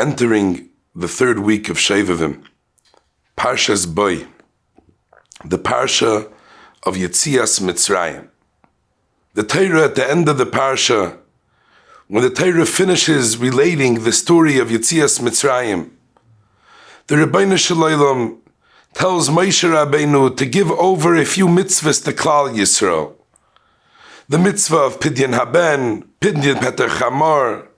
entering the third week of Shovavim, Parshas Boy, the Parsha of Yetzias Mitzrayim. The Torah at the end of the Parsha, when the Torah finishes relating the story of Yetzias Mitzrayim, the Rabbi Shalom tells Moshe Rabbeinu to give over a few mitzvahs to Klal Yisrael. The mitzvah of Pidyon Haben, Pidyon Peter Chamar,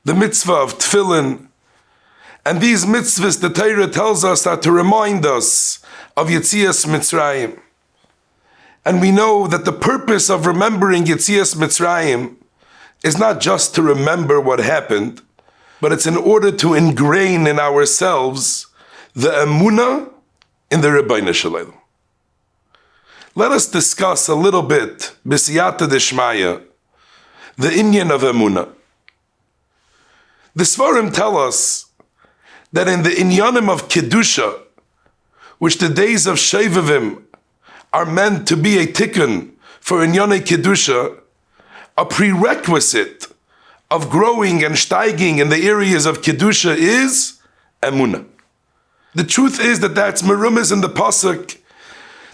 the mitzvah of Tefillin. And these mitzvahs, the Torah tells us, are to remind us of Yetzias Mitzrayim. And we know that the purpose of remembering Yetzias Mitzrayim is not just to remember what happened, but it's in order to ingrain in ourselves the emunah in the Ribbono Shel Olam. Let us discuss a little bit, b'siyata d'shmaya, the inyan of emunah. The Svarim tell us that in the inyanim of Kedusha, which the days of Shovavim are meant to be a tikkun for inyanei Kedusha, a prerequisite of growing and steiging in the areas of Kedusha is emunah. The truth is that that's merumas in the pasuk.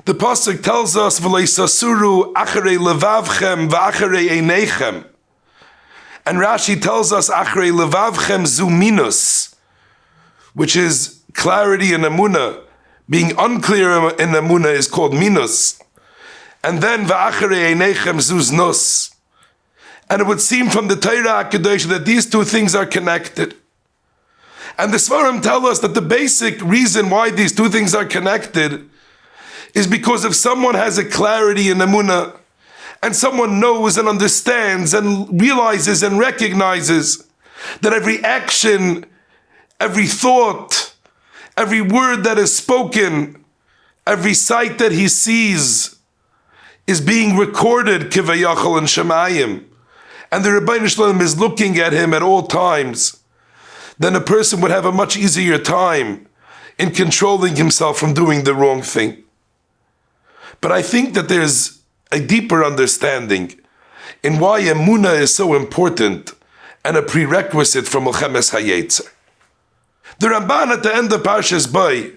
The pasuk tells us, "V'leisasuru acharei levavchem v'acharei einechem," and Rashi tells us, "Acharei levavchem zu minus," which is clarity in emunah. Being unclear in emunah is called minus, and then v'acharei einechem zu znus. And it would seem from the Torah HaKadosh that these two things are connected. And the Svarim tell us that the basic reason why these two things are connected is because if someone has a clarity in emunah, and someone knows and understands and realizes and recognizes that every action, every thought, every word that is spoken, every sight that he sees is being recorded kivayachal and shemayim, and the Rabbi Shalom is looking at him at all times, then a person would have a much easier time in controlling himself from doing the wrong thing. But I think that there's a deeper understanding in why emunah is so important and a prerequisite for Milchemes Hayetzer. The Ramban at the end of Parshas Boy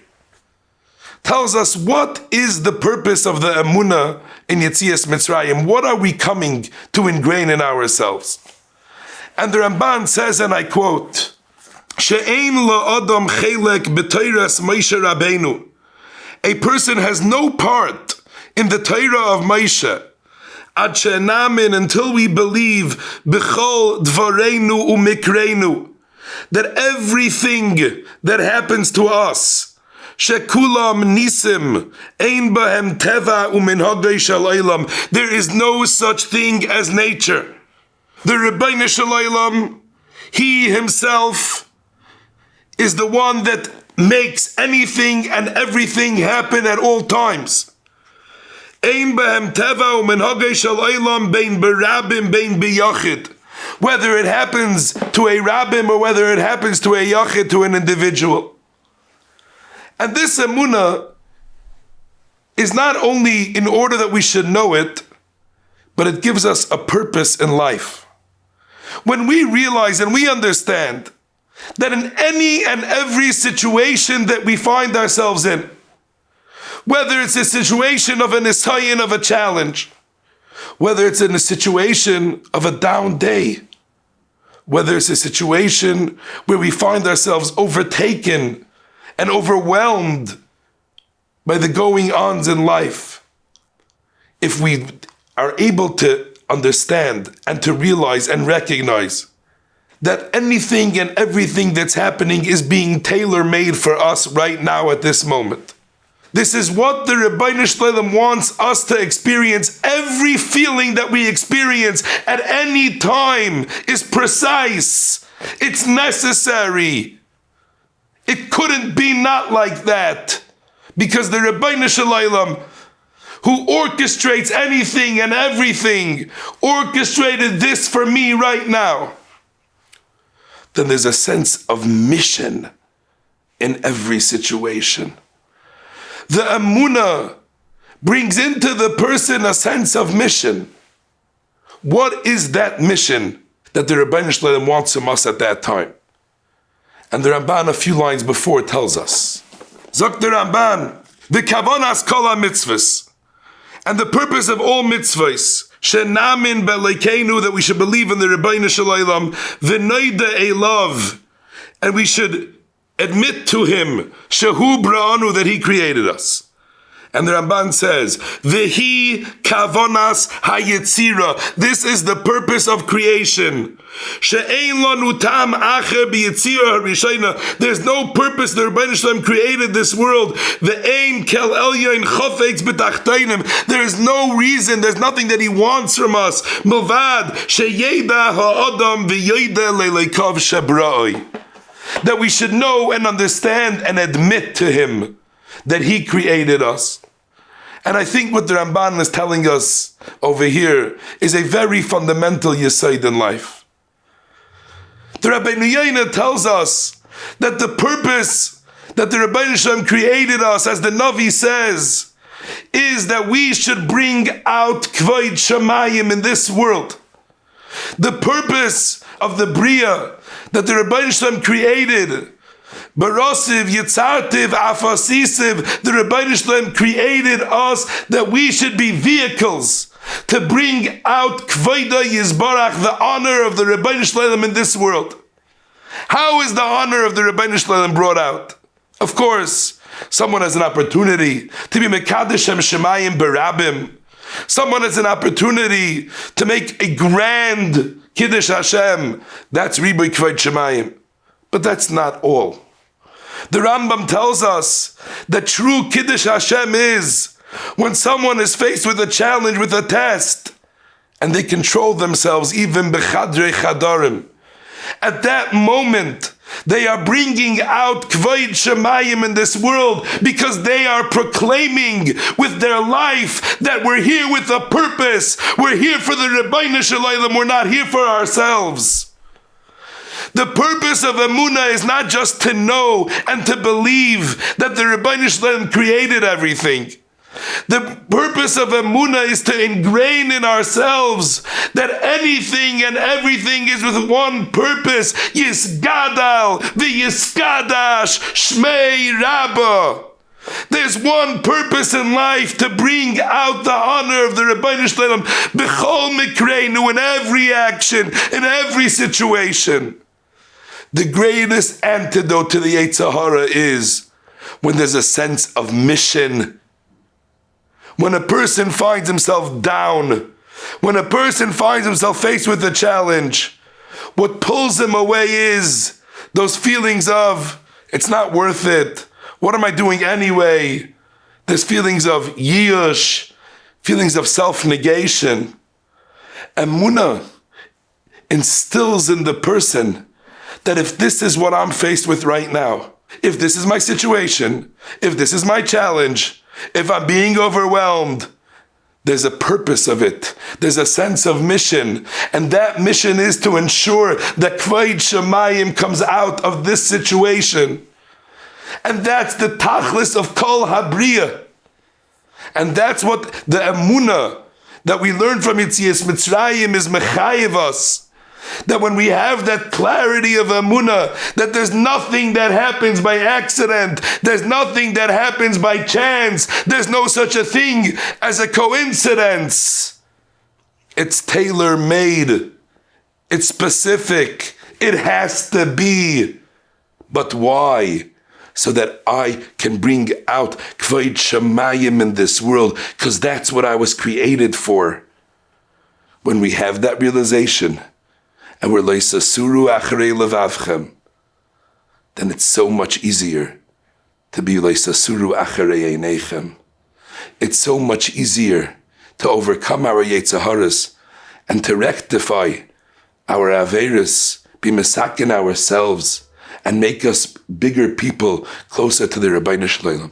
tells us what is the purpose of the emunah in Yetzias Mitzrayim. What are we coming to ingrain in ourselves? And the Ramban says, and I quote, She'ein la'adam chelek b'teiras Moshe Rabbeinu. A person has no part in the Torah of Moshe. Ad she'namin, until we believe b'chol dvareinu u'mikreinu, that everything that happens to us, shekulam nisim, ein bahem teva u'minhagei shel olam, there is no such thing as nature. The Ribbono Shel Olam, he himself is the one that makes anything and everything happen at all times. Ein bahem teva u'minhagei shel olam bein berabim bein biyachid. Whether it happens to a rabbim or whether it happens to a yachid, to an individual. And this emunah is not only in order that we should know it, but it gives us a purpose in life. When we realize and we understand that in any and every situation that we find ourselves in, whether it's a situation of a nisayon, of a challenge, whether it's in a situation of a down day, whether it's a situation where we find ourselves overtaken and overwhelmed by the going-ons in life, if we are able to understand and to realize and recognize that anything and everything that's happening is being tailor-made for us right now at this moment. This is what the Ribbono Shel Olam wants us to experience. Every feeling that we experience at any time is precise. It's necessary. It couldn't be not like that. Because the Ribbono Shel Olam, who orchestrates anything and everything, orchestrated this for me right now. Then there's a sense of mission in every situation. The emunah brings into the person a sense of mission. What is that mission that the Ribbono Shel Olam wants from us at that time? And the Ramban, a few lines before, tells us, Zok the Ramban, the kavanas kol mitzvahs, and the purpose of all mitzvahs, shenamin belekeinu, that we should believe in the Rabbeinu Shalom, v'noida elav, and we should admit to him, shehu bra'anu, that he created us. And the Ramban says, V'hi kavonas hayetzira. This is the purpose of creation. She'ein lanu tam acher b'yetzira harishayna. There's no purpose. The Rabbeinu Shalom created this world. V'ein kel elyon chofetz b'tachteinim. There is no reason. There's nothing that he wants from us. Milvad sheyeda ha'adam v'yeda le'leikav shebra'oi. That we should know and understand and admit to him that he created us. And I think what the Ramban is telling us over here is a very fundamental yesod in life. The Rabbeinu Yonah tells us that the purpose that the Rabbeinu Shalom created us, as the Navi says, is that we should bring out Kvod Shamayim in this world. The purpose of the Bria that the Rabbeinu Shalom created, Barosiv, Yitzartiv, Afasisiv, the Rabbeinu Shalom created us that we should be vehicles to bring out Kvoda Yizbarach, the honor of the Rabbeinu Shalom in this world. How is the honor of the Rabbeinu Shalom brought out? Of course, someone has an opportunity to be Mekadesh Shem Shemayim Barabim. Someone has an opportunity to make a grand Kiddush Hashem. That's Riboy Kvod Shemayim. But that's not all. The Rambam tells us that true Kiddush Hashem is when someone is faced with a challenge, with a test, and they control themselves even b'chadrei chadarim. At that moment, they are bringing out Kvod Shemayim in this world because they are proclaiming with their life that we're here with a purpose. We're here for the Rabbeinu Shalom. We're not here for ourselves. The purpose of Emunah is not just to know and to believe that the Rabbeinu Shalom created everything. The purpose of Emunah is to ingrain in ourselves that anything and everything is with one purpose. Yisgadal, v'yiskadash, Shmei Rabba. There's one purpose in life, to bring out the honor of the Rabbeinu Shalom b'chol mikreinu, in every action, in every situation. The greatest antidote to the Yetzer Hara is when there's a sense of mission. When a person finds himself down, when a person finds himself faced with a challenge, what pulls him away is those feelings of, it's not worth it. What am I doing anyway? There's feelings of yiyush, feelings of self-negation. Emunah instills in the person that if this is what I'm faced with right now, if this is my situation, if this is my challenge, if I'm being overwhelmed, there's a purpose of it. There's a sense of mission. And that mission is to ensure that Kvod Shemayim comes out of this situation. And that's the tachlis of Kol Habriya. And that's what the Emunah that we learn from Yetzias Mitzrayim is mechayev us. That when we have that clarity of Emunah, that there's nothing that happens by accident, there's nothing that happens by chance, there's no such a thing as a coincidence. It's tailor-made, it's specific, it has to be. But why? So that I can bring out Kvod Shemayim in this world, because that's what I was created for. When we have that realization, and we're leisasuru acharei levavchem, then it's so much easier to be leisasuru acharei einechem. It's so much easier to overcome our Yetzer Haras and to rectify our averis, be mesaken ourselves, and make us bigger people closer to the Rabbeinu Shalom.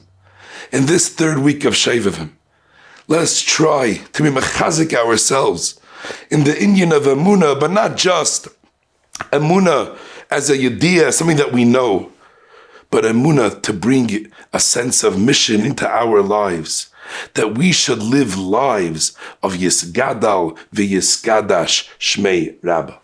In this third week of Shovavim, let us try to be mechazik ourselves in the inyan of Emunah, but not just Emunah as a yediyah, something that we know, but Emunah to bring a sense of mission into our lives, that we should live lives of Yisgadal v'Yiskadash Shmei Rabba.